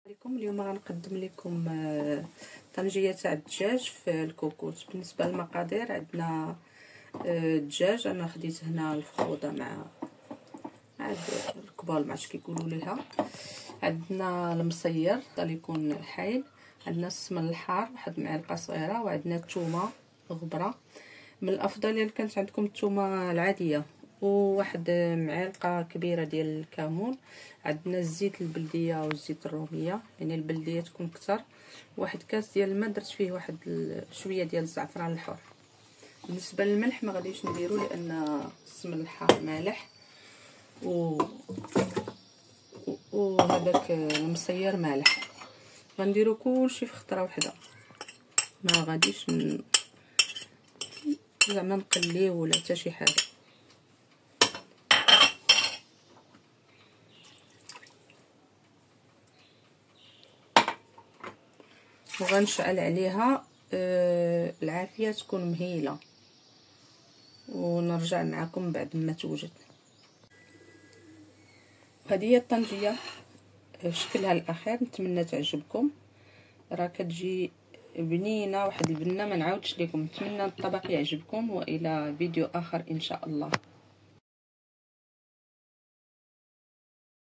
عليكم. اليوم غنقدم لكم طنجيه تاع الدجاج في الكوكوت. بالنسبه للمقادير عندنا الدجاج، انا خديت هنا الفخوضه مع الكبال، ما عرفتش كيقولوا ليها. عندنا المصير اللي يكون حايل، عندنا السمن الحار واحد معلقه صغيره، وعندنا الثومه غبره. من الافضل الا كانت عندكم الثومه العاديه، وواحد معلقه كبيره ديال الكمون. عندنا الزيت البلديه والزيت الروميه، يعني البلديه تكون كتر. واحد كاس ديال الماء درت فيه واحد شويه ديال الزعفران الحر. بالنسبه للملح ما غاديش نديرو لان السمن الحار مالح، وهذاك المصير مالح. غنديرو كلشي في خطره وحده، ما غاديش زعما نقليو ولا حتى شي حاجه. وغنشعل عليها العافيه تكون مهيله، ونرجع معكم بعد ما توجد. هذه هي الطنجيه شكلها الاخير، نتمنى تعجبكم. راه كتجي بنينه واحد البنه ما نعاودش لكم. نتمنى الطبق يعجبكم، والى فيديو اخر ان شاء الله.